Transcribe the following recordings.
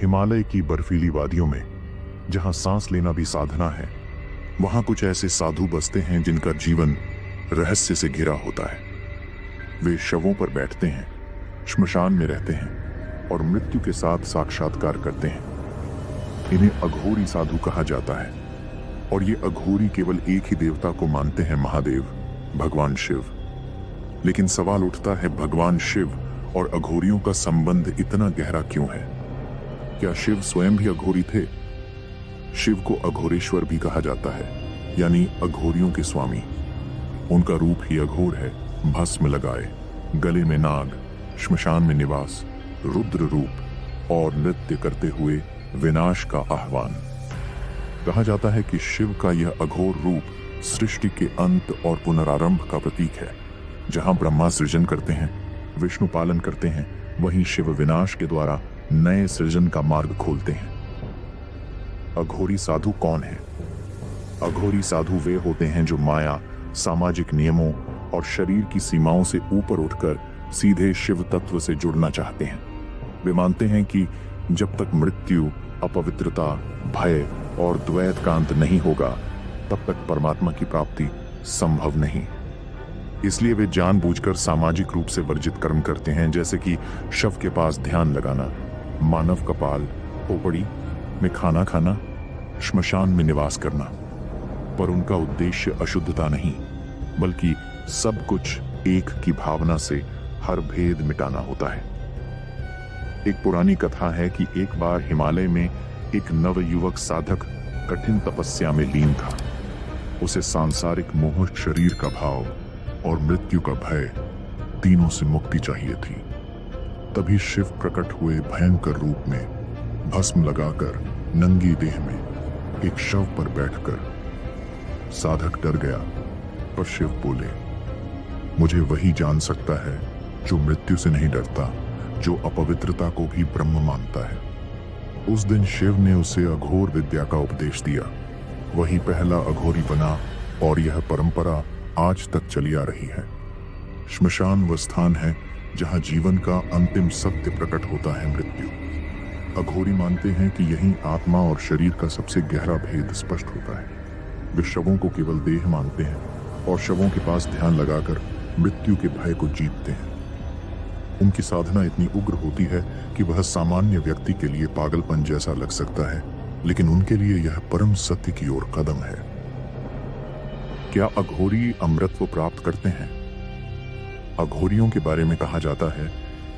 हिमालय की बर्फीली वादियों में, जहां सांस लेना भी साधना है, वहां कुछ ऐसे साधु बसते हैं जिनका जीवन रहस्य से घिरा होता है। वे शवों पर बैठते हैं, श्मशान में रहते हैं और मृत्यु के साथ साक्षात्कार करते हैं। इन्हें अघोरी साधु कहा जाता है और ये अघोरी केवल एक ही देवता को मानते हैं, महादेव, भगवान शिव। लेकिन सवाल उठता है, भगवान शिव और अघोरियों का संबंध इतना गहरा क्यों है? क्या शिव स्वयं भी अघोरी थे? शिव को अघोरेश्वर भी कहा जाता है, यानी अघोरियों के स्वामी। उनका रूप ही अघोर है, भस्म लगाए, गले में नाग, श्मशान में निवास, रुद्र रूप और नृत्य करते हुए विनाश का आह्वान। कहा जाता है कि शिव का यह अघोर रूप सृष्टि के अंत और पुनरारंभ का प्रतीक है। जहां ब्रह्मा सृजन करते हैं, विष्णु पालन करते हैं, वहीं शिव विनाश के द्वारा नए सृजन का मार्ग खोलते हैं। अघोरी साधु कौन है? अघोरी साधु वे होते हैं जो माया, सामाजिक नियमों और शरीर की सीमाओं से ऊपर उठकर सीधे शिव तत्व से जुड़ना चाहते हैं। वे मानते हैं कि जब तक मृत्यु, अपवित्रता, भय और द्वैत का अंत नहीं होगा, तब तक परमात्मा की प्राप्ति संभव नहीं। इसलिए वे जानबूझकर सामाजिक रूप से वर्जित कर्म करते हैं, जैसे कि शव के पास ध्यान लगाना, मानव कपाल, खोपड़ी में खाना खाना, श्मशान में निवास करना। पर उनका उद्देश्य अशुद्धता नहीं, बल्कि सब कुछ एक की भावना से हर भेद मिटाना होता है। एक पुरानी कथा है कि एक बार हिमालय में एक नवयुवक साधक कठिन तपस्या में लीन था। उसे सांसारिक मोह, शरीर का भाव और मृत्यु का भय, तीनों से मुक्ति चाहिए थी। तभी शिव प्रकट हुए भयंकर रूप में, भस्म लगाकर नंगी देह में एक शव पर बैठकर। साधक डर गया, पर शिव बोले, मुझे वही जान सकता है जो मृत्यु से नहीं डरता, जो अपवित्रता को भी ब्रह्म मानता है। उस दिन शिव ने उसे अघोर विद्या का उपदेश दिया। वही पहला अघोरी बना और यह परंपरा आज तक चली आ रही है। श्मशान वह स्थान है जहां जीवन का अंतिम सत्य प्रकट होता है, मृत्यु। अघोरी मानते हैं कि यही आत्मा और शरीर का सबसे गहरा भेद स्पष्ट होता है। वे शवों को केवल देह मानते हैं और शवों के पास ध्यान लगाकर मृत्यु के भय को जीतते हैं। उनकी साधना इतनी उग्र होती है कि वह सामान्य व्यक्ति के लिए पागलपन जैसा लग सकता है, लेकिन उनके लिए यह परम सत्य की ओर कदम है। क्या अघोरी अमृतत्व प्राप्त करते हैं? अघोरियों के बारे में कहा जाता है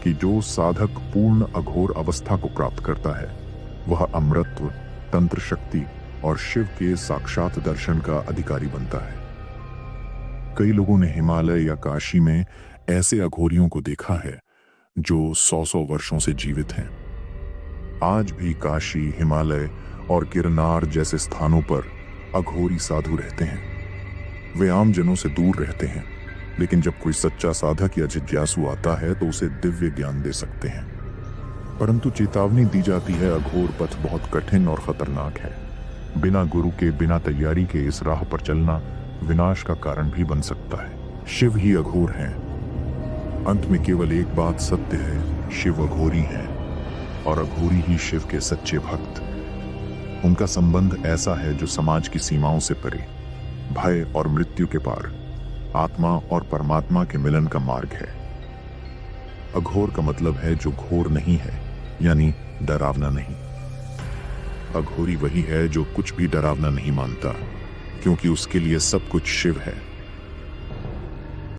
कि जो साधक पूर्ण अघोर अवस्था को प्राप्त करता है, वह अमृतत्व, तंत्र शक्ति और शिव के साक्षात दर्शन का अधिकारी बनता है। कई लोगों ने हिमालय या काशी में ऐसे अघोरियों को देखा है जो 100-100 वर्षों से जीवित हैं। आज भी काशी, हिमालय और गिरनार जैसे स्थानों पर अघोरी साधु रहते हैं। वे आम जनों से दूर रहते हैं, लेकिन जब कोई सच्चा साधक या जिज्ञासु आता है तो उसे दिव्य ज्ञान दे सकते हैं। परंतु चेतावनी दी जाती है, अघोर पथ बहुत कठिन और खतरनाक है। बिना गुरु के, बिना तैयारी के इस राह पर चलना विनाश का कारण भी बन सकता है। शिव ही अघोर हैं। अंत में केवल एक बात सत्य है, शिव अघोरी हैं और अघोरी ही शिव के सच्चे भक्त। उनका संबंध ऐसा है जो समाज की सीमाओं से परे, भय और मृत्यु के पार, आत्मा और परमात्मा के मिलन का मार्ग है। अघोर का मतलब है जो घोर नहीं है, यानी डरावना नहीं। अघोरी वही है जो कुछ भी डरावना नहीं मानता, क्योंकि उसके लिए सब कुछ शिव है।